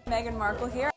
Meghan Markle here.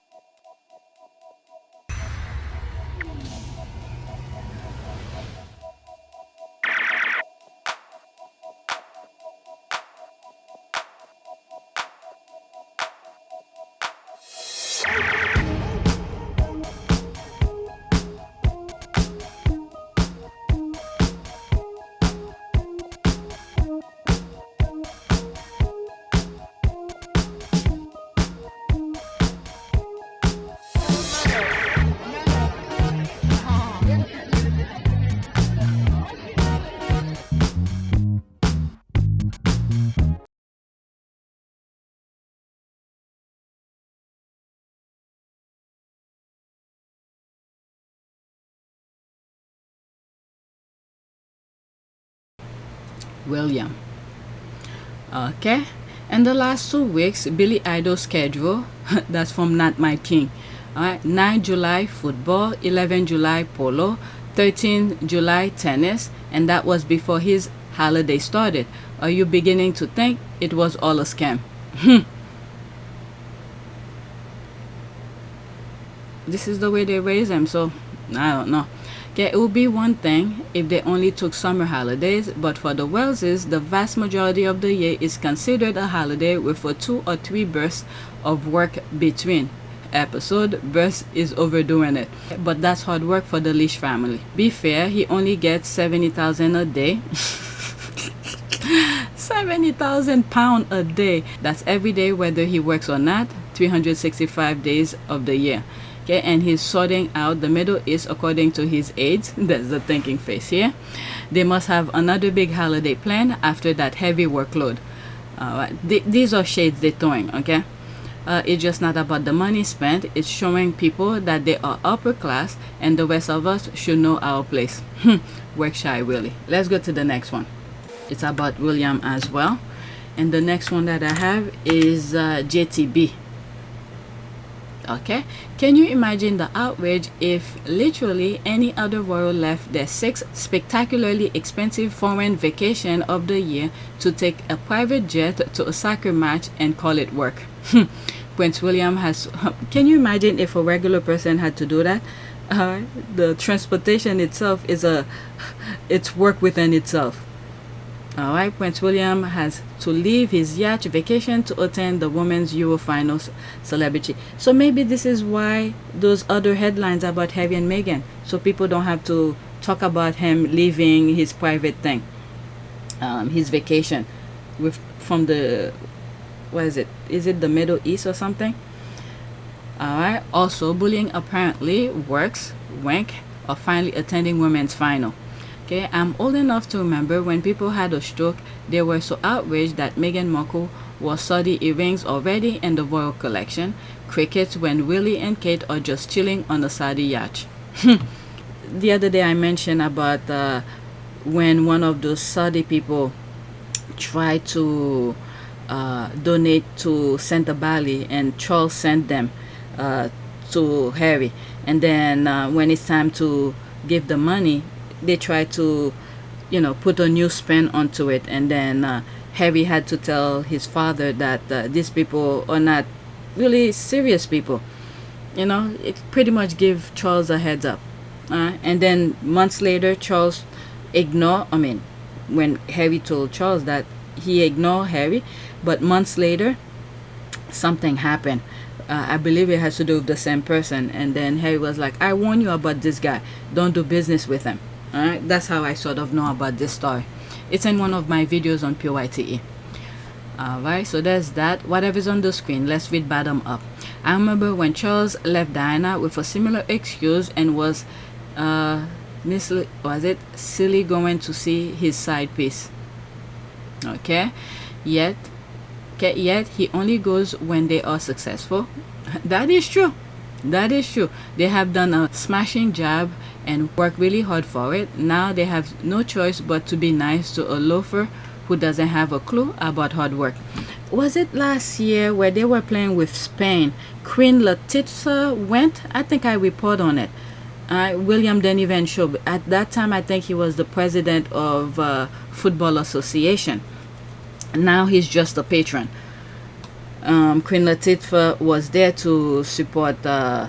William. Okay, in the last 2 weeks, Billy Idol's schedule, that's from Not My King. Alright, 9 July football, 11 July polo, 13 July tennis, and that was before his holiday started. Are you beginning to think it was all a scam? This is the way they raise them, so I don't know. Okay, it would be one thing if they only took summer holidays, but for the Welleses, the vast majority of the year is considered a holiday with a 2 or 3 bursts of work between episode. Burst is overdoing it, but that's hard work for the Leash family. Be fair, he only gets 70,000 a day. 70,000 pounds a day. That's every day whether he works or not, 365 days of the year. Okay, and he's sorting out the Middle East according to his aides. That's the thinking face here. They must have another big holiday plan after that heavy workload. These are shades they're throwing, okay? It's just not about the money spent. It's showing people that they are upper class and the rest of us should know our place. Work shy, Willie. Let's go to the next one. It's about William as well. And the next one that I have is JTB. Okay, can you imagine the outrage if literally any other royal left their 6th spectacularly expensive foreign vacation of the year to take a private jet to a soccer match and call it work? Prince William has, can you imagine if a regular person had to do that? The transportation itself is it's work within itself. Alright, Prince William has to leave his yacht vacation to attend the Women's Euro Finals celebrity. So maybe this is why those other headlines about Harry and Meghan, so people don't have to talk about him leaving his private thing, his vacation from the, what is it? Is it the Middle East or something? Alright, also bullying apparently works, wank, or finally attending women's final. Okay, I'm old enough to remember when people had a stroke, they were so outraged that Meghan Markle wore Saudi earrings already in the royal collection. Crickets when Willie and Kate are just chilling on a Saudi yacht. The other day I mentioned about when one of those Saudi people tried to donate to Santa Bali and Charles sent them to Harry. And then when it's time to give the money, they try to, put a new spin onto it, and then Harry had to tell his father that these people are not really serious people. It pretty much give Charles a heads up. And then months later, Charles when Harry told Charles that, he ignored Harry, but months later, something happened. I believe it has to do with the same person, and then Harry was like, I warn you about this guy, don't do business with him. Alright, that's how I sort of know about this story. It's in one of my videos on PYTE. Alright, so there's that. Whatever's on the screen, let's read bottom up. I remember when Charles left Diana with a similar excuse and was silly going to see his side piece. Okay, yet he only goes when they are successful. That is true. They have done a smashing job and worked really hard for it. Now they have no choice but to be nice to a loafer who doesn't have a clue about hard work. Was it last year where they were playing with Spain? Queen Letizia went? I think I report on it. William didn't even show. At that time, I think he was the president of Football Association. Now he's just a patron. Queen Latifah was there to support the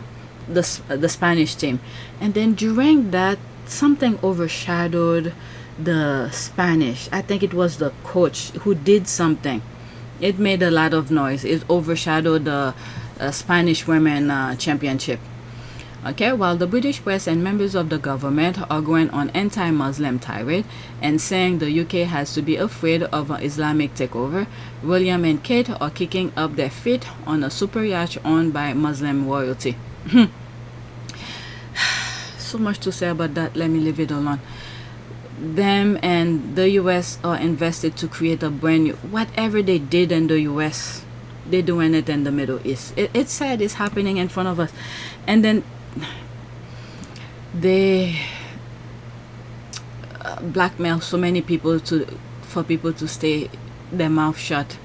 Spanish team, and then during that, something overshadowed the Spanish. I think it was the coach who did something. It made a lot of noise. It overshadowed the Spanish women championship. Okay, while the British press and members of the government are going on anti-Muslim tirade and saying the UK has to be afraid of an Islamic takeover, William and Kate are kicking up their feet on a super yacht owned by Muslim royalty. So much to say about that. Let me leave it alone. Them and the US are invested to create a brand new, whatever they did in the US, they're doing it in the Middle East. It's sad, it's happening in front of us. And then they blackmail so many people for people to stay their mouth shut.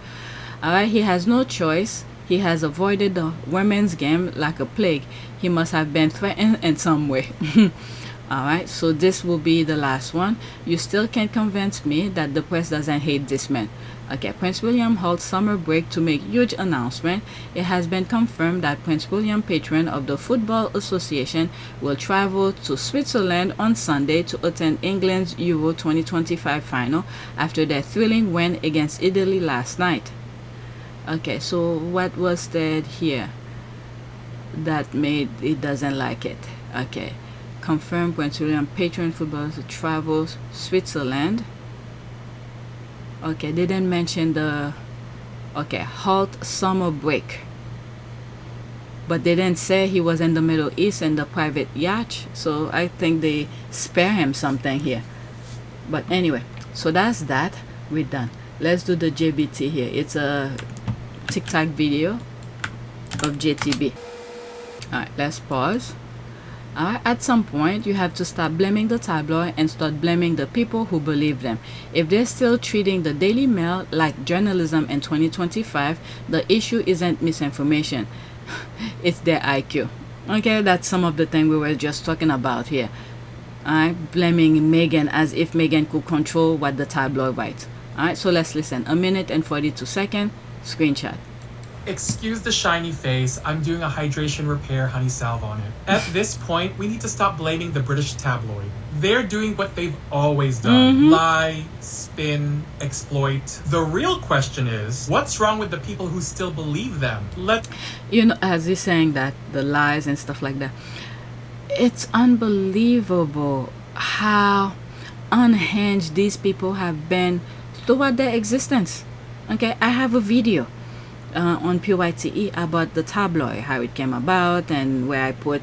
All right, he has no choice. He has avoided the women's game like a plague. He must have been threatened in some way. All right, so this will be the last one. You still can't convince me that the press doesn't hate this man. Okay, Prince William holds summer break to make huge announcement. It has been confirmed that Prince William, patron of the Football Association, will travel to Switzerland on Sunday to attend England's Euro 2025 final after their thrilling win against Italy last night. Okay, so what was said here that made it doesn't like it? Okay, confirmed Prince William, patron football travels Switzerland. Okay, they didn't mention the halt summer break, but they didn't say he was in the Middle East in the private yacht, so I think they spare him something here. But anyway, so that's that. We're done. Let's do the JBT here. It's a TikTok video of JTB. Alright, let's pause. At some point, you have to stop blaming the tabloid and start blaming the people who believe them. If they're still treating the Daily Mail like journalism in 2025, the issue isn't misinformation. It's their IQ. Okay, that's some of the things we were just talking about here. Blaming Meghan as if Meghan could control what the tabloid writes. Alright, so let's listen. 1 minute and 42 seconds. Screenshot. Excuse the shiny face, I'm doing a hydration repair honey salve on it. At this point, we need to stop blaming the British tabloid. They're doing what they've always done. Lie, spin, exploit. The real question is, what's wrong with the people who still believe them? As he's saying that, the lies and stuff like that, it's unbelievable how unhinged these people have been throughout their existence. Okay, I have a video on PYTE about the tabloid, how it came about, and where I put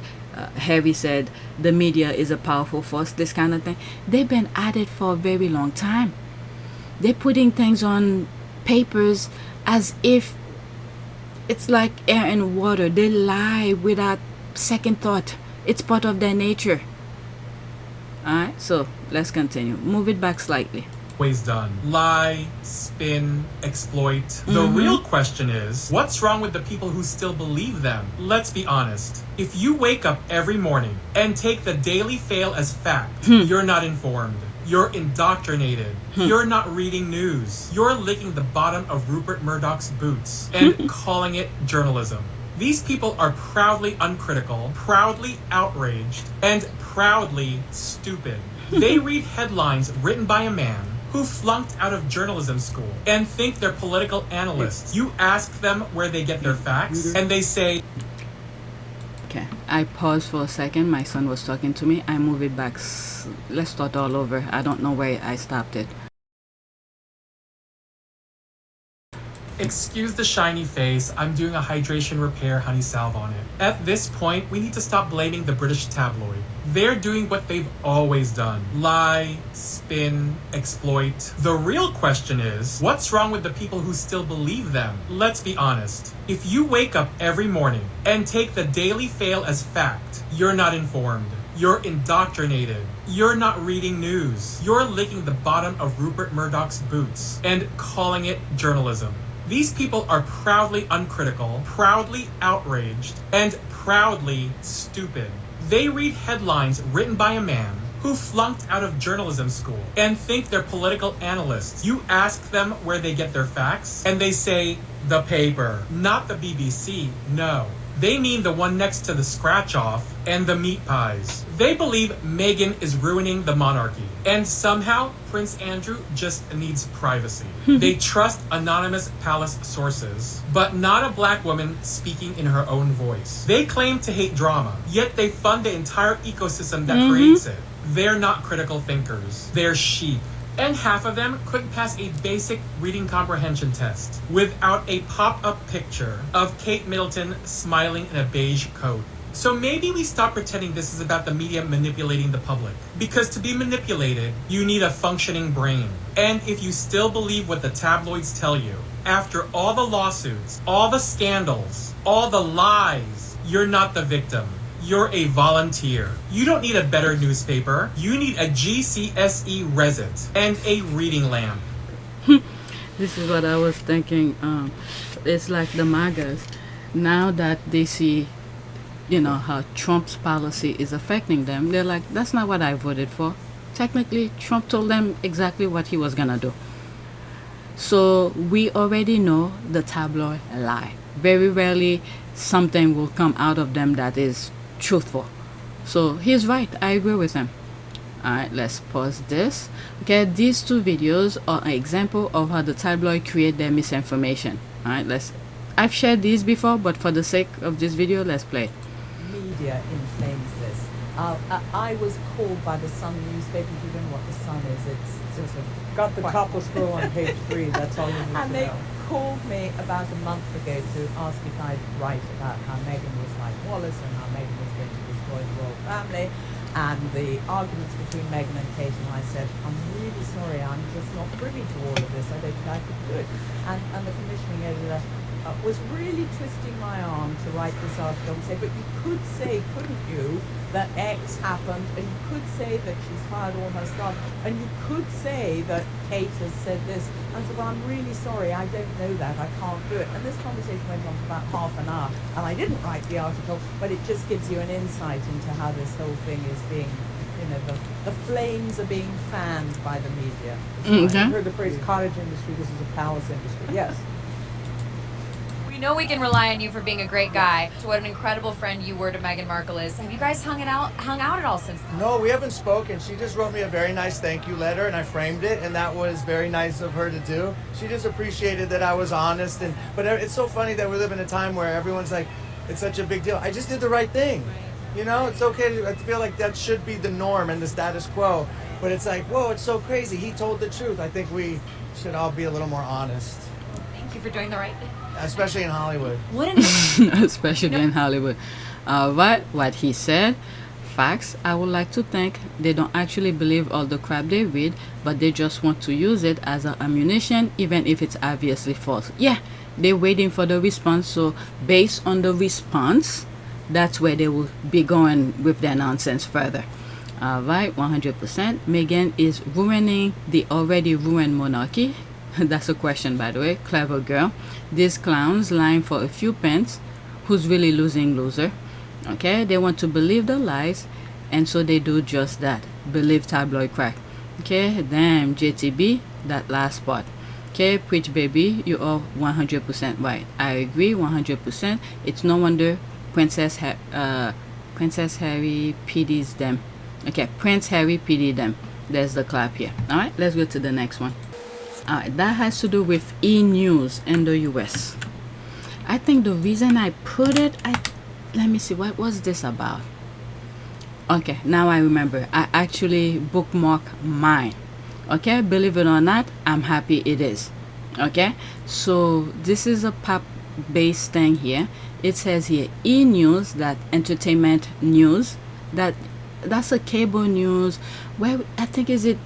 Harry said the media is a powerful force, this kind of thing. They've been at it for a very long time. They're putting things on papers as if it's like air and water. They lie without second thought. It's part of their nature. Alright, so let's continue. Move it back slightly. Always done. Lie, spin, exploit. The real question is, what's wrong with the people who still believe them? Let's be honest. If you wake up every morning and take the daily fail as fact, you're not informed. You're indoctrinated. You're not reading news. You're licking the bottom of Rupert Murdoch's boots and calling it journalism. These people are proudly uncritical, proudly outraged, and proudly stupid. They read headlines written by a man who flunked out of journalism school and think they're political analysts. You ask them where they get their facts, and they say... Okay, I paused for a second. My son was talking to me. I move it back. Let's start all over. I don't know where I stopped it. Excuse the shiny face, I'm doing a hydration repair honey salve on it. At this point, we need to stop blaming the British tabloid. They're doing what they've always done. Lie, spin, exploit. The real question is, what's wrong with the people who still believe them? Let's be honest. If you wake up every morning and take the daily fail as fact, you're not informed. You're indoctrinated. You're not reading news. You're licking the bottom of Rupert Murdoch's boots and calling it journalism. These people are proudly uncritical, proudly outraged, and proudly stupid. They read headlines written by a man who flunked out of journalism school and think they're political analysts. You ask them where they get their facts, and they say, the paper. Not the BBC, no. They mean the one next to the scratch-off and the meat pies. They believe Meghan is ruining the monarchy, and somehow Prince Andrew just needs privacy. They trust anonymous palace sources, but not a black woman speaking in her own voice. They claim to hate drama, yet they fund the entire ecosystem that creates it. They're not critical thinkers. They're sheep. And half of them couldn't pass a basic reading comprehension test without a pop-up picture of Kate Middleton smiling in a beige coat. So maybe we stop pretending this is about the media manipulating the public. Because to be manipulated, you need a functioning brain. And if you still believe what the tabloids tell you, after all the lawsuits, all the scandals, all the lies, you're not the victim. You're a volunteer. You don't need a better newspaper. You need a GCSE resit and a reading lamp. This is what I was thinking. It's like the MAGAs. Now that they see, how Trump's policy is affecting them, they're like, that's not what I voted for. Technically, Trump told them exactly what he was gonna do. So we already know the tabloid lie. Very rarely something will come out of them that is truthful. So he's right. I agree with him. Alright, let's pause this. Okay, these two videos are an example of how the tabloid create their misinformation. Alright, I've shared these before, but for the sake of this video, let's play. Media inflames this. I was called by the Sun newspaper. If you don't know what the Sun is, it's sort of got the topless girl on page 3. That's all you need and to they know. called me about a month ago to ask if I'd write about how Meghan was like Wallace and how Meghan was going to destroy the royal family and the arguments between Meghan and Kate. And I said, I'm really sorry, I'm just not privy to all of this. I don't think I could do it. And the commissioning editor was really twisting my arm to write this article and say, but you could say, couldn't you, that X happened, and you could say that she's fired all her staff, and you could say that Kate has said this. And I said, well, I'm really sorry, I don't know that, I can't do it. And this conversation went on for about half an hour, and I didn't write the article, but it just gives you an insight into how this whole thing is being, the flames are being fanned by the media. I heard the phrase cottage industry, this is a palace industry. Yes. We know we can rely on you for being a great guy. So what an incredible friend you were to Meghan Markle is. Have you guys hung out at all since then? No, we haven't spoken. She just wrote me a very nice thank you letter, and I framed it, and that was very nice of her to do. She just appreciated that I was honest, but it's so funny that we live in a time where everyone's like, it's such a big deal. I just did the right thing. It's okay. I feel like that should be the norm and the status quo, but it's like, whoa, it's so crazy. He told the truth. I think we should all be a little more honest. Thank you for doing the right thing. Especially in Hollywood. Especially in Hollywood. What he said, facts. I would like to think they don't actually believe all the crap they read, but they just want to use it as an ammunition, even if it's obviously false. Yeah, they're waiting for the response. So based on the response, that's where they will be going with their nonsense further. Right, 100%. Meghan is ruining the already ruined monarchy. That's a question, by the way. Clever girl. These clowns lying for a few pence. Who's really losing loser? Okay, they want to believe the lies, and so they do just that. Believe tabloid crack. Okay, damn JTB, that last part. Okay, preach baby, you are 100% right. I agree 100%. It's no wonder Princess Harry PDs them. Okay, Prince Harry PD them. There's the clap here. Alright, let's go to the next one. Alright, that has to do with ENews in the US. I think the reason I put it, let me see, what was this about? Okay, now I remember. I actually bookmarked mine. Okay, believe it or not, I'm happy it is. Okay, so this is a pop-based thing here. It says here, ENews, that entertainment news, that's a cable news. Where I think is it?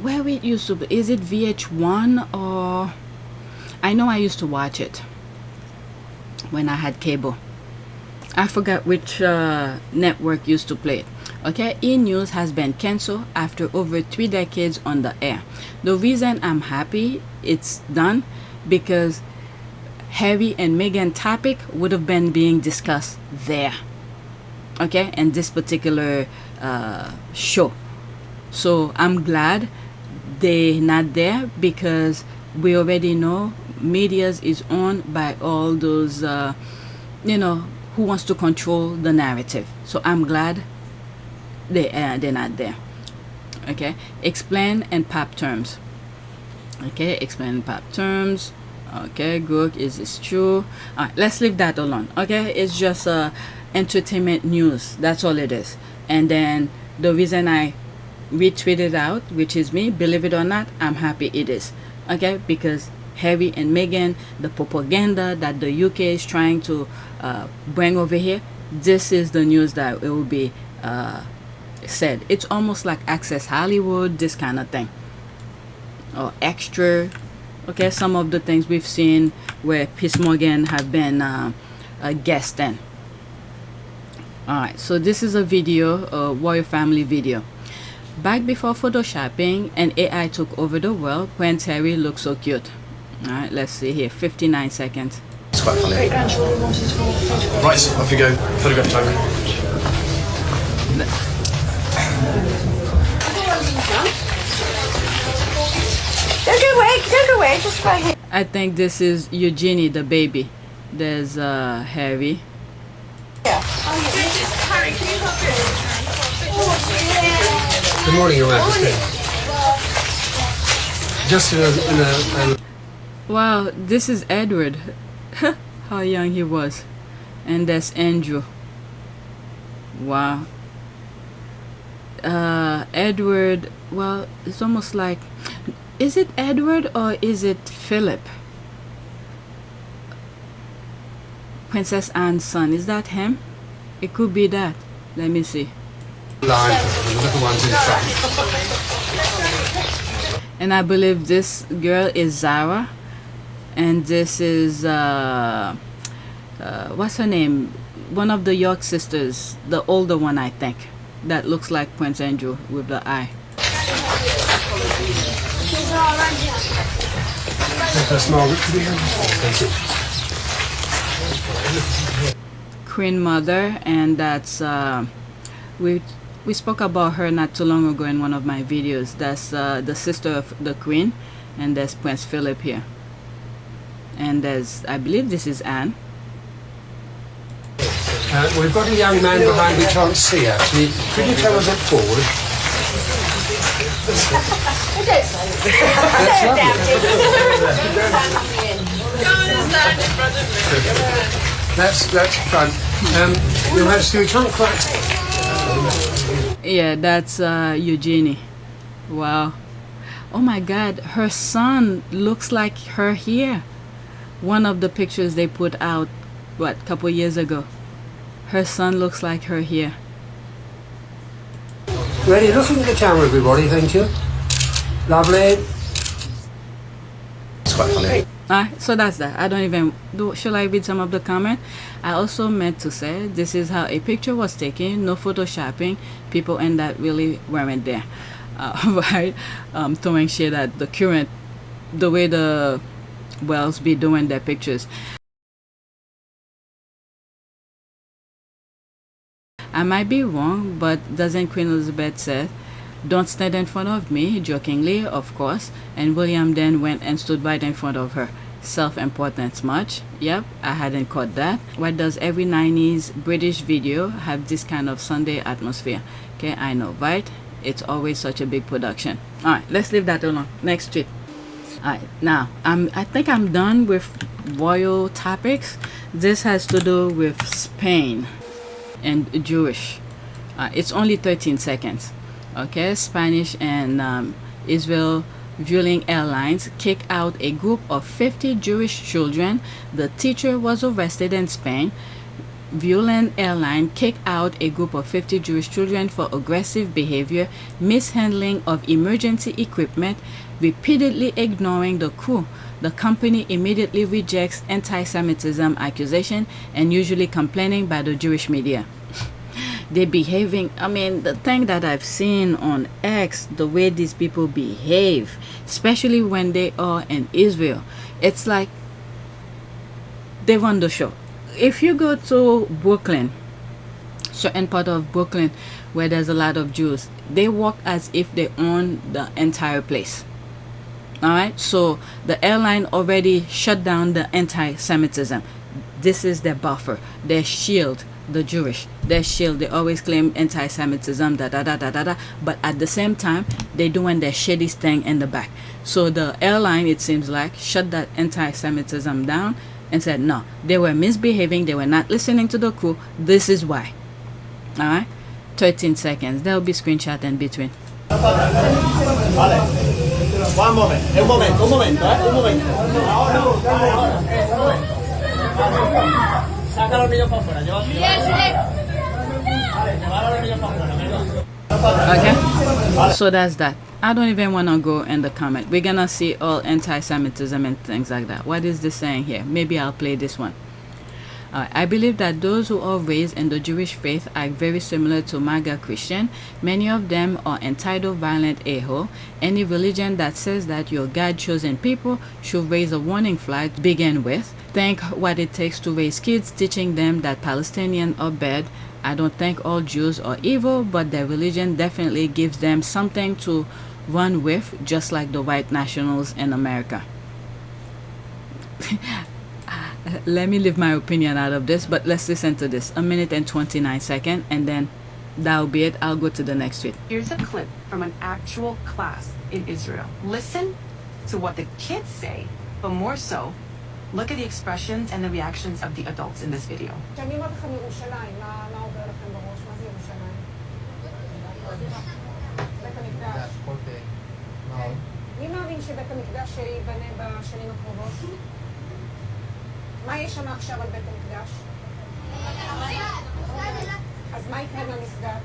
Where it used to be? Is it VH1 or? I know I used to watch it when I had cable. I forgot which network used to play it. Okay, ENews has been canceled after over 3 decades on the air. The reason I'm happy it's done, because Harry and Meghan topic would have been being discussed there. Okay, and this particular show. So I'm glad they're not there, because we already know medias is owned by all those who wants to control the narrative. So I'm glad they're not there. Okay, explain and pop terms. Okay, explain pop terms. Okay, good. Is this true? All right, let's leave that alone. Okay, it's just entertainment news. That's all it is. And then the reason I retweeted out, which is me, believe it or not, I'm happy it is. Okay, because Harry and Meghan, the propaganda that the UK is trying to bring over here, this is the news that it will be said. It's almost like Access Hollywood, this kind of thing, or Extra. Okay, some of the things we've seen where Piers Morgan have been a guest in. Alright, so this is a video, a royal family video. Back before photoshopping and AI took over the world, Prince Harry looked so cute. Alright, let's see here, 59 seconds. It's quite funny. Right, off you go. Photograph time. Don't go away, just right here. I think this is Eugenie, the baby. There's Harry. Good morning, Your Majesty. Just in a Wow, this is Edward. How young he was. And that's Andrew. Wow. Edward, well, it's almost like, is it Edward or is it Philip? Princess Anne's son, is that him? It could be that. Let me see. line, the little ones in front. And I believe this girl is Zara, and this is what's her name? One of the York sisters, the older one, I think, that looks like Prince Andrew with the eye. That's Margaret. Thank you. Queen Mother, and that's we spoke about her not too long ago in one of my videos. That's the sister of the Queen, and there's Prince Philip here, and there's, I believe this is Anne. We've got a young man behind we can't see actually. Could you come a bit forward? That's lovely. That's fun. Your Majesty, we can't quite. Yeah, that's Eugenie. Wow. Oh my God, her son looks like her here. One of the pictures they put out, what, a couple years ago. Her son looks like her here. Ready? Looking at the camera, everybody. Thank you. Lovely. It's quite funny. So that's that. I don't even do. Shall I read some of the comment? I also meant to say this is how a picture was taken. No photoshopping. People and that really weren't there, right? Throwing shade at the current, the way the Wells be doing their pictures. I might be wrong, but doesn't Queen Elizabeth say, "Don't stand in front of me," jokingly, of course, and William then went and stood right in front of her. Self-importance much? Yep, I hadn't caught that. Why does every 90s British video have this kind of Sunday atmosphere? Okay, I know, right? It's always such a big production. Alright, let's leave that alone. Next tweet. Alright, now, I think I'm done with royal topics. This has to do with Spain and Jewish. It's only 13 seconds. Okay, Spanish and Israel Vueling Airlines kicked out a group of 50 Jewish children. The teacher was arrested in Spain. Vueling Airlines kicked out a group of 50 Jewish children for aggressive behavior, mishandling of emergency equipment, repeatedly ignoring the crew. The company immediately rejects anti-Semitism accusation and usually complaining by the Jewish media. They're behaving, I mean, the thing that I've seen on X, the way these people behave, especially when they are in Israel, it's like they run the show. If you go to Brooklyn, certain part of Brooklyn where there's a lot of Jews, they walk as if they own the entire place. Alright, so the airline already shut down the anti-Semitism. This is their buffer, their shield, the Jewish, their shield. They always claim anti-Semitism, but at the same time, they're doing their shady thing in the back. So the airline, it seems like, shut that anti-Semitism down and said, no, they were misbehaving, they were not listening to the crew, this is why. Alright, 13 seconds, there will be screenshot in between. One moment, un momento, un momento. Saca los niños para afuera. Okay, so that's that. I don't even want to go in the comment. We're gonna see all anti-Semitism and things like that. What is this saying here? Maybe I'll play this one. I believe that those who are raised in the Jewish faith are very similar to MAGA Christian. Many of them are entitled violent a-hole. Any religion that says that your God-chosen people should raise a warning flag to begin with. Think what it takes to raise kids, teaching them that Palestinians are bad. I don't think all Jews are evil, but their religion definitely gives them something to run with, just like the white nationals in America. Let me leave my opinion out of this, but let's listen to this. 1 minute and 29 seconds, and then that'll be it. I'll go to the next tweet. Here's a clip from an actual class in Israel. Listen to what the kids say, but more so, look at the expressions and the reactions of the adults in this video. כשאני אומרת לכם ירושלים, מה עובר לכם בראש? מה זה ירושלים? בית המקדש. מי מאמין שבית המקדש ייבנה בשנים הקרובות? מה יש שם עכשיו על בית המקדש? אז מה יקרה למסגד?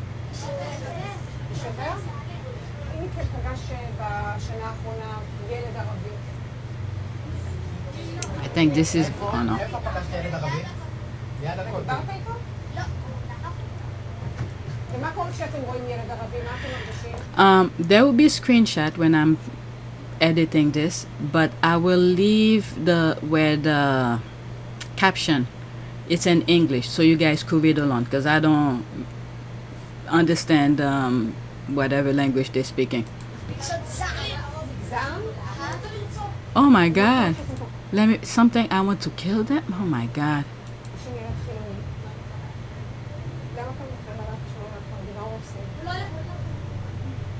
יישבר? אם פגש בשנה האחרונה ילד ערבי. I think this is... oh no. דיברת איתו? לא. ומה קורה כשאתם רואים ילד ערבי? מה אתם מרגישים? There will be a screenshot when I'm editing this, but I will leave where the caption, it's in English, so you guys could read along, because I don't understand whatever language they're speaking. Oh my god, something I want to kill them. Oh my god.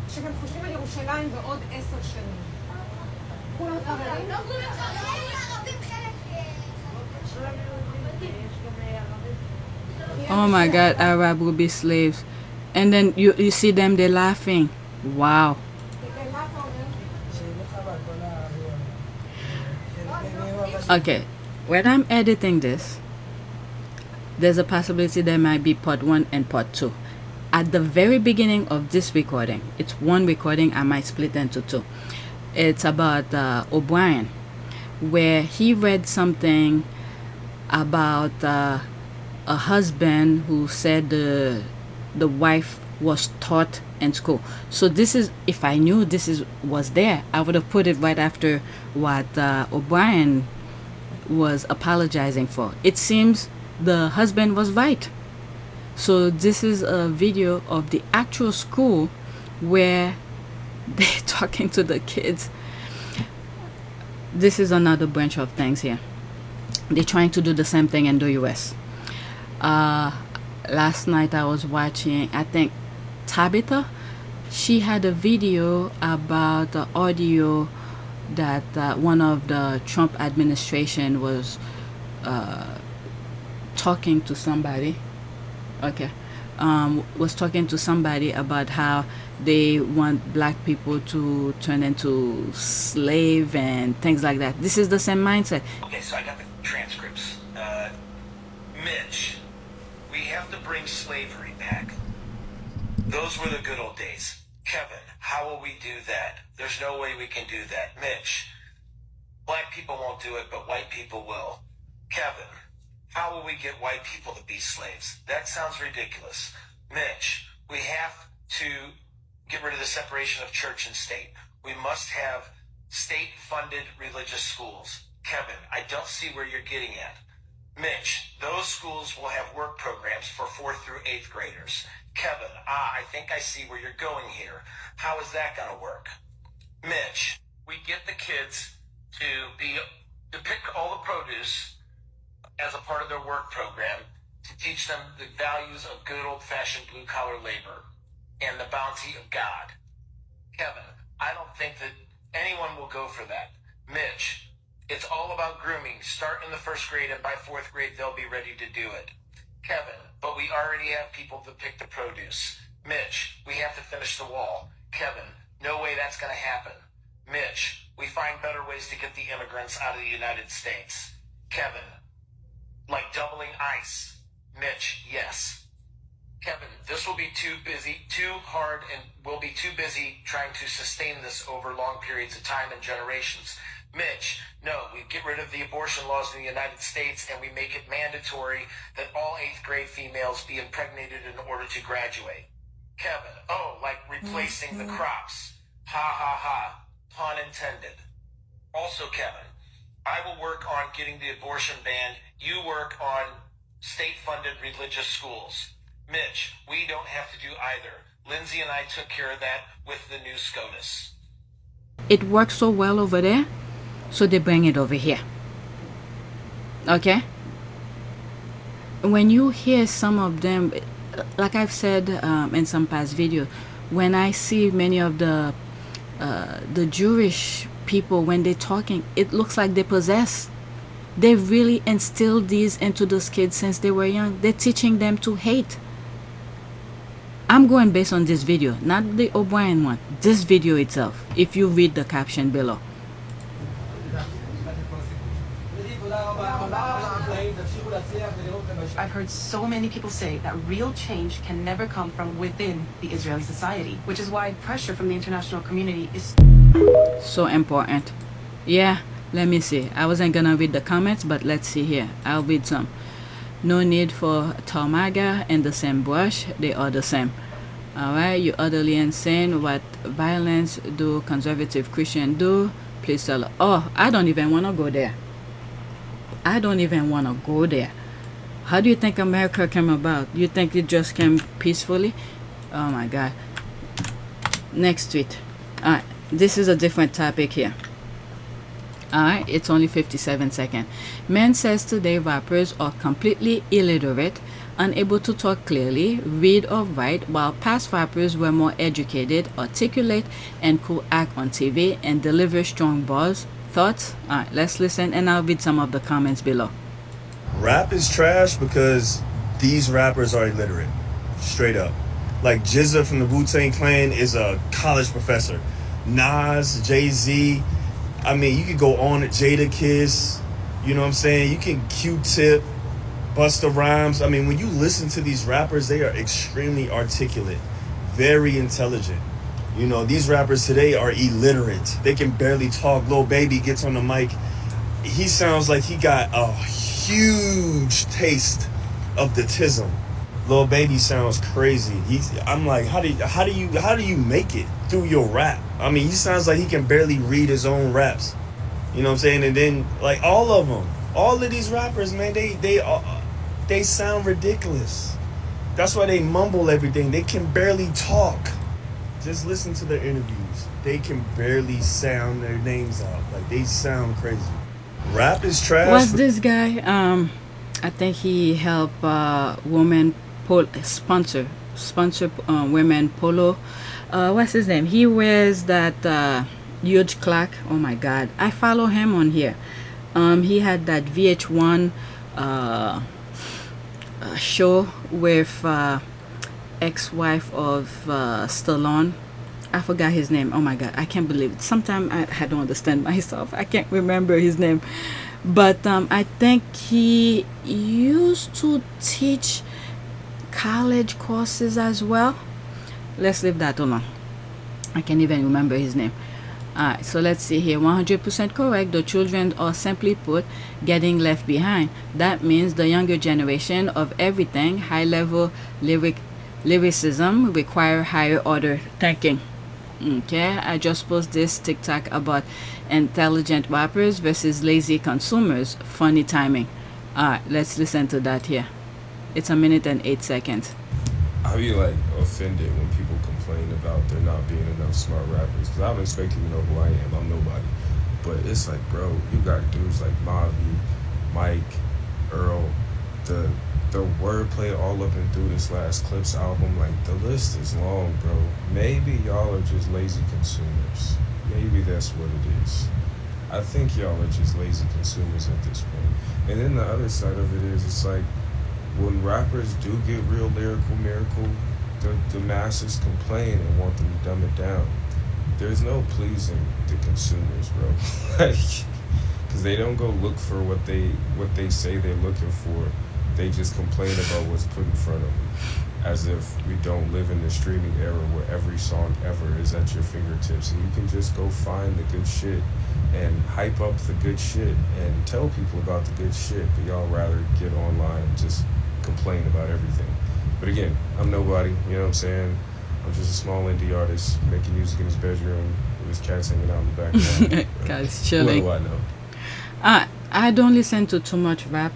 שגם חושבים על ירושלים בעוד 10 שנים. כולם חברים? Oh my god, Arab will be slaves. And then you see them, they're laughing. Wow. Okay, when I'm editing this, there's a possibility there might be part 1 and part 2. At the very beginning of this recording, it's one recording, I might split into 2. It's about O'Brien, where he read something about a husband who said the wife was taught in school. So this is, if I knew was there, I would have put it right after what O'Brien was apologizing for. It seems the husband was right. So this is a video of the actual school where they're talking to the kids. This is another branch of things here. They're trying to do the same thing in the US. Last night I was watching, I think Tabitha, she had a video about the audio that one of the Trump administration was talking to somebody. Okay, was talking to somebody about how they want black people to turn into slave and things like that. This is the same mindset. Okay, so I got the transcripts. Mitch, we have to bring slavery back. Those were the good old days. Kevin, how will we do that? There's no way we can do that. Mitch, black people won't do it, but white people will. Kevin, how will we get white people to be slaves? That sounds ridiculous. Mitch, we have to get rid of the separation of church and state. We must have state-funded religious schools. Kevin, I don't see where you're getting at. Mitch, those schools will have work programs for 4th through 8th graders. Kevin, I think I see where you're going here. How is that going to work? Mitch, we get the kids to pick all the produce as a part of their work program to teach them the values of good old-fashioned blue-collar labor and the bounty of God. Kevin, I don't think that anyone will go for that. Mitch, it's all about grooming. Start in the 1st grade, and by 4th grade, they'll be ready to do it. Kevin, but we already have people to pick the produce. Mitch, we have to finish the wall. Kevin, no way that's going to happen. Mitch, we find better ways to get the immigrants out of the United States. Kevin, like doubling ICE. Mitch, yes. Kevin, this will be too hard, and we'll be too busy trying to sustain this over long periods of time and generations. Mitch, no, we get rid of the abortion laws in the United States and we make it mandatory that all 8th grade females be impregnated in order to graduate. Kevin, like replacing the crops. Ha ha ha, pun intended. Also, Kevin, I will work on getting the abortion banned. You work on state-funded religious schools. Mitch, we don't have to do either. Lindsay and I took care of that with the new SCOTUS. It works so well over there, so they bring it over here. Okay? When you hear some of them, like I've said in some past video, when I see many of the Jewish people, when they're talking, it looks like they possess. They really instilled these into those kids since they were young. They're teaching them to hate. I'm going based on this video, not the O'Brien one. This video itself, if you read the caption below. I've heard so many people say that real change can never come from within the Israeli society, which is why pressure from the international community is so important. Yeah, let me see. I wasn't gonna read the comments, but let's see here. I'll read some. No need for tarmaga and the same brush. They are the same. Alright, you utterly insane. What violence do conservative Christian do? Please tell her. Oh, I don't even want to go there. I don't even want to go there. How do you think America came about? You think it just came peacefully? Oh my God. Next tweet. Alright, this is a different topic here. Alright, it's only 57 seconds. Man says today rappers are completely illiterate, unable to talk clearly, read or write, while past rappers were more educated, articulate, and could act on TV and deliver strong bars. Thoughts? Alright, let's listen and I'll read some of the comments below. Rap is trash because these rappers are illiterate. Straight up. Like Jizza from the Wu-Tang Clan is a college professor. Nas, Jay-Z, I mean, you could go on at Jada Kiss, you know what I'm saying? You can Q-Tip, Busta Rhymes. I mean, when you listen to these rappers, they are extremely articulate, very intelligent. You know, these rappers today are illiterate. They can barely talk. Lil Baby gets on the mic. He sounds like he got a huge taste of the tism. Lil Baby sounds crazy. I'm like, how do you make it through your rap? I mean, he sounds like he can barely read his own raps. You know what I'm saying? And then like all of them, all of these rappers, man, they sound ridiculous. That's why they mumble everything. They can barely talk. Just listen to their interviews. They can barely sound their names out. Like they sound crazy. Rap is trash. What's this guy? I think he helped women sponsor women polo. What's his name? He wears that huge clock. Oh my God, I follow him on here. He had that VH1 show with ex-wife of Stallone. I forgot his name. Oh my God, I can't believe it. Sometimes I don't understand myself. I can't remember his name. But I think he used to teach college courses as well. Let's leave that alone. I can't even remember his name. Alright, so let's see here. 100% correct. The children are, simply put, getting left behind. That means the younger generation of everything, high-level lyricism, require higher order thinking. Okay, I just posted this TikTok about intelligent rappers versus lazy consumers. Funny timing. Alright, let's listen to that here. It's 1 minute and 8 seconds. I be like offended when people complain about there not being enough smart rappers, because I don't expect you to know who I am. I'm nobody. But it's like, bro, you got dudes like Mavi, Mike, Earl, the wordplay all up and through this last Clips album. Like, the list is long, bro. Maybe y'all are just lazy consumers. Maybe that's what it is. I think y'all are just lazy consumers at this point. And then the other side of it is, it's like, when rappers do get real lyrical miracle, the masses complain and want them to dumb it down. There's no pleasing the consumers, bro. Like, because they don't go look for what they say they're looking for. They just complain about what's put in front of them, as if we don't live in the streaming era where every song ever is at your fingertips and you can just go find the good shit and hype up the good shit and tell people about the good shit. But y'all rather get online and just complain about everything. But again, I'm nobody, you know what I'm saying? I'm just a small indie artist making music in his bedroom with his cats hanging out in the background. Guys, chilling. What do I know? I don't listen to too much rap.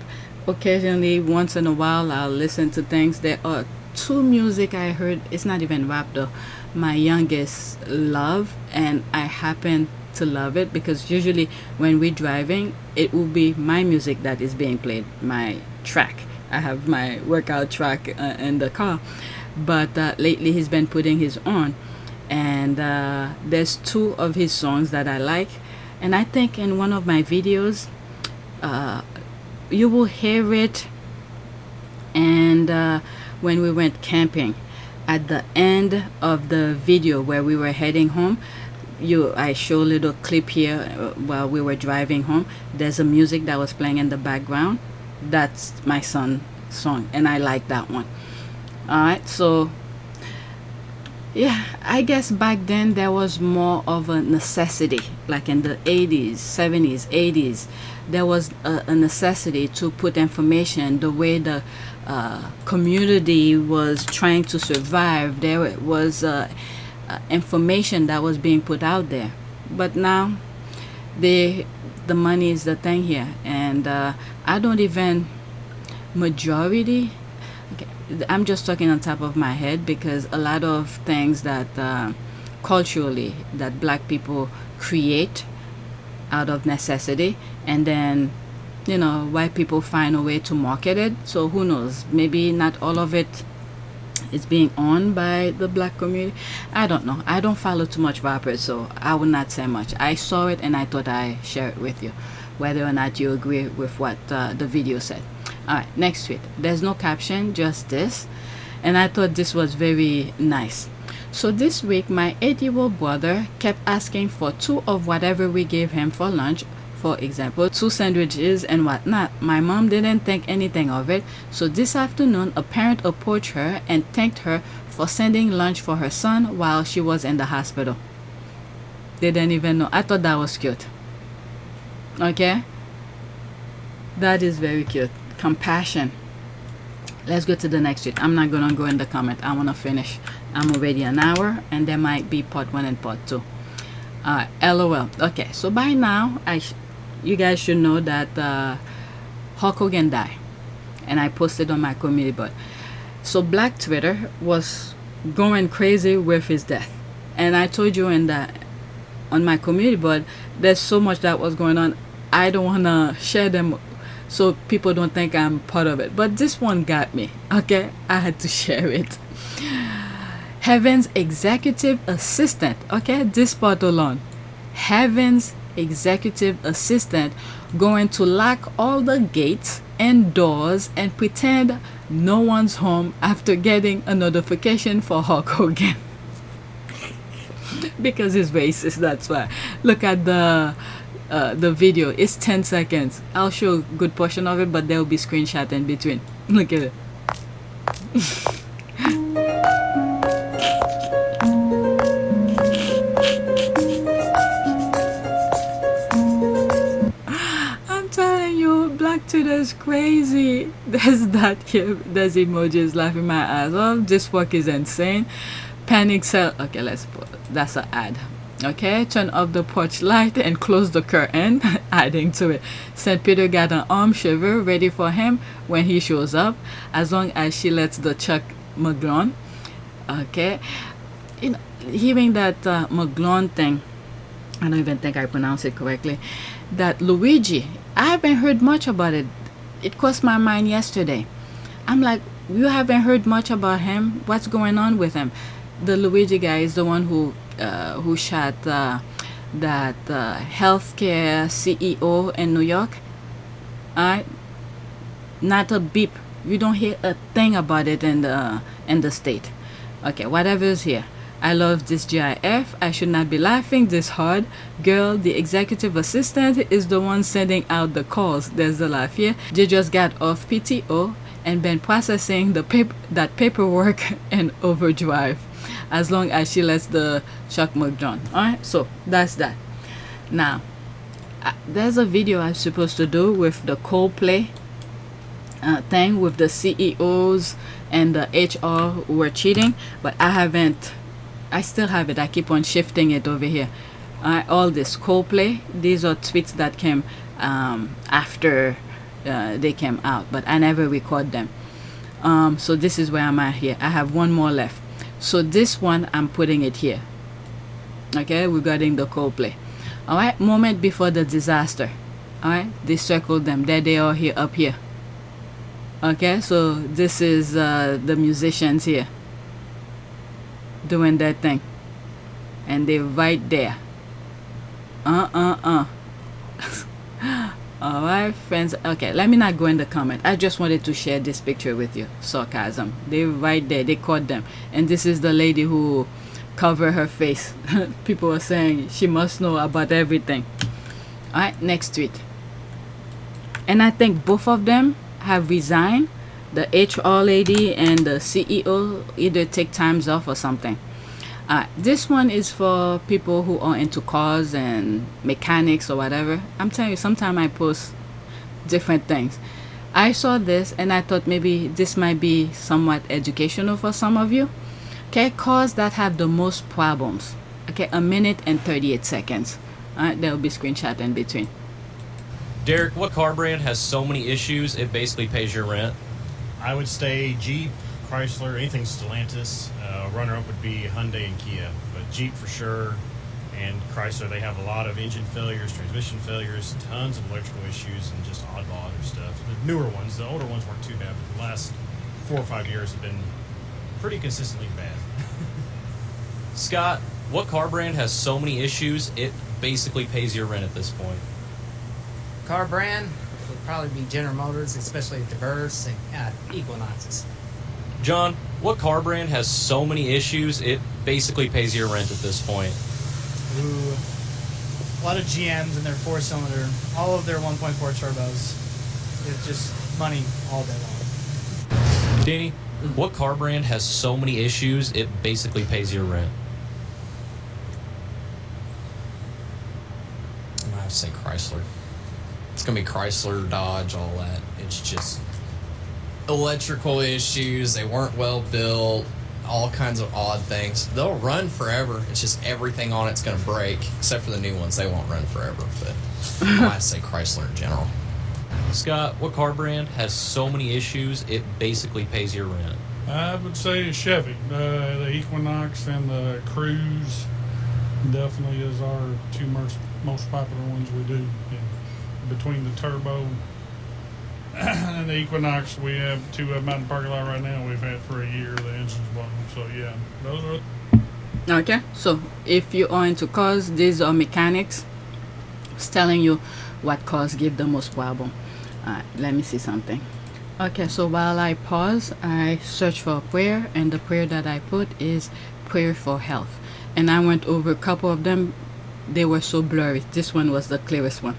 Occasionally, once in a while, I'll listen to things. There are 2 music I heard. It's not even rap though. My youngest love, and I happen to love it because usually when we're driving, it will be my music that is being played, my track. I have my workout track in the car, but lately he's been putting his on, and there's 2 of his songs that I like, and I think in one of my videos you will hear it. And when we went camping, at the end of the video where we were heading home, I show a little clip here while we were driving home. There's a music that was playing in the background. That's my son's song, and I like that one. Alright, so yeah, I guess back then there was more of a necessity. Like in the 80s, 70s, 80s, there was a necessity to put information the way the community was trying to survive. There was information that was being put out there. But now the money is the thing here, and I don't even majority. Okay, I'm just talking on top of my head because a lot of things that culturally that black people create out of necessity, and then white people find a way to market it. So who knows, maybe not all of it is being owned by the black community. I don't know. I don't follow too much rappers, so I would not say much. I saw it and I thought I'd share it with you, whether or not you agree with what the video said. Alright, next tweet. There's no caption, just this, and I thought this was very nice. So this week my 8-year-old brother kept asking for 2 of whatever we gave him for lunch. For example, 2 sandwiches and whatnot. My mom didn't think anything of it, so this afternoon a parent approached her and thanked her for sending lunch for her son while she was in the hospital. They didn't even know. I thought that was cute. Okay, that is very cute. Compassion. Let's go to the next tweet. I'm not gonna go in the comment. I want to finish. I'm already an hour, and there might be part 1 and part 2. LOL. Okay, so by now you guys should know that Hogan died, and I posted on my community board. So Black Twitter was going crazy with his death, and I told you on my community board, there's so much that was going on. I don't want to share them so people don't think I'm part of it, but this one got me. Okay, I had to share it. Heaven's executive assistant. Okay, this part alone. Heaven's executive assistant going to lock all the gates and doors and pretend no one's home after getting a notification for Hulk Hogan. Because he's racist, that's why. Look at the video. It's 10 seconds. I'll show a good portion of it, but there will be screenshot in between. Look at it. I'm telling you, Black Twitter's crazy. There's that here. There's emojis laughing my ass off. This work is insane. Panic sell. Okay, let's put. That's an ad. Okay, turn off the porch light and close the curtain, adding to it. St. Peter got an arm shaver ready for him when he shows up, as long as she lets the Chuck McGlone. Okay, hearing that McGlone thing, I don't even think I pronounced it correctly. That Luigi, I haven't heard much about it. It crossed my mind yesterday. I'm like, you haven't heard much about him? What's going on with him? The Luigi guy is the one who shot that healthcare CEO in New York. Alright, not a beep. You don't hear a thing about it in the state. Okay, whatever is here. I love this GIF. I should not be laughing this hard. Girl, the executive assistant is the one sending out the calls. There's the laugh here. They just got off PTO and been processing the paperwork in overdrive, as long as she lets the Chuck McGlone. Alright, so that's that. Now, there's a video I'm supposed to do with the Coldplay thing with the CEOs and the HR who were cheating, but I still have it. I keep on shifting it over here. All this Coldplay, these are tweets that came after they came out, but I never record them. So this is where I'm at here. I have one more left. So this one, I'm putting it here. Okay, regarding the Coldplay. Alright, moment before the disaster. Alright, they circled them. There they are here, up here. Okay, so this is the musicians here doing their thing. And they're right there. Alright, friends. Okay, let me not go in the comment. I just wanted to share this picture with you. Sarcasm. They're right there. They caught them. And this is the lady who covered her face. People are saying she must know about everything. Alright, next tweet. And I think both of them have resigned. The HR lady and the CEO either take times off or something. This one is for people who are into cars and mechanics or whatever. I'm telling you, sometimes I post different things. I saw this and I thought maybe this might be somewhat educational for some of you. Okay, cars that have the most problems. Okay, 1 minute and 38 seconds. Alright, there will be screenshot in between. Derek, what car brand has so many issues it basically pays your rent? I would say Jeep, Chrysler, anything Stellantis. Runner-up would be Hyundai and Kia, but Jeep for sure, and Chrysler, they have a lot of engine failures, transmission failures, tons of electrical issues, and just oddball other stuff. The newer ones, the older ones weren't too bad, but the last 4 or 5 years have been pretty consistently bad. Scott, what car brand has so many issues it basically pays your rent at this point? Car brand would probably be General Motors, especially diverse and Equinoxes. John, what car brand has so many issues it basically pays your rent at this point? Ooh, a lot of GMs and their 4-cylinder, all of their 1.4 turbos. It's just money all day long. Danny, what car brand has so many issues it basically pays your rent? I'm gonna have to say Chrysler. It's gonna be Chrysler, Dodge, all that. It's just electrical issues. They weren't well built. All kinds of odd things. They'll run forever. It's just everything on it's gonna break, except for the new ones. They won't run forever. But I'm gonna say Chrysler in general. Scott, what car brand has so many issues it basically pays your rent? I would say Chevy. The Equinox and the Cruise definitely is our two most popular ones we do. And between the turbo and the Equinox, we have 2 of them out in the parking lot right now. We've had for a year. The engine's blown. So yeah, those are. Okay, so if you are into cars, these are mechanics. It's telling you what cars give the most problem. Let me see something. Okay, so while I pause, I search for a prayer, and the prayer that I put is prayer for health. And I went over a couple of them. They were so blurry. This one was the clearest one.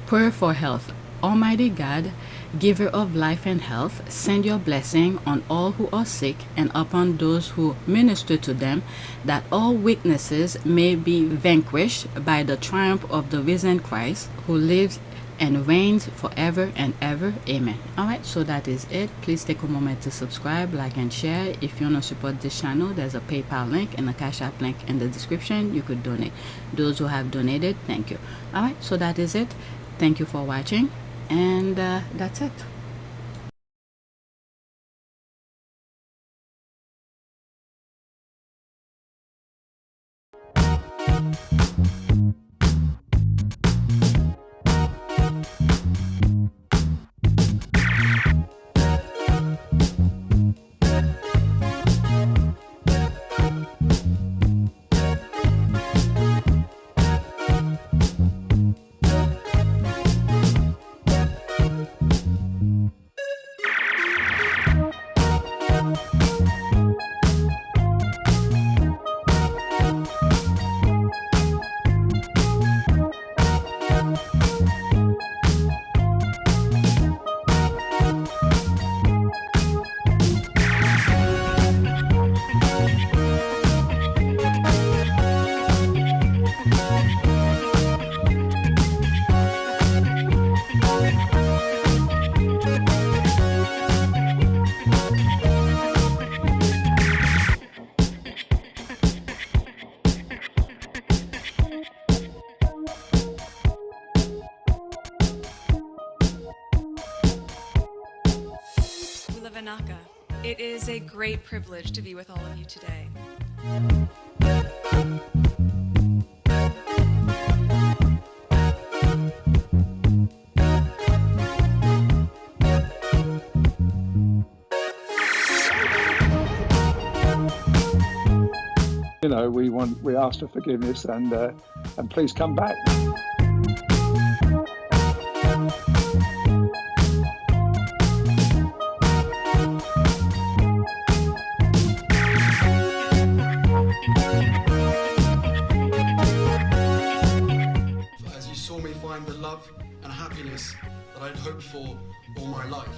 Prayer for health. Almighty God, giver of life and health, send your blessing on all who are sick and upon those who minister to them, that all weaknesses may be vanquished by the triumph of the risen Christ, who lives and reigns forever and ever. Amen. Alright, so that is it. Please take a moment to subscribe, like, and share. If you want to support this channel, there's a PayPal link and a Cash App link in the description. You could donate. Those who have donated, thank you. Alright, so that is it. Thank you for watching, and that's it. It is a great privilege to be with all of you today. You know, we ask for forgiveness, and please come back. As you saw me find the love and happiness that I'd hoped for all my life.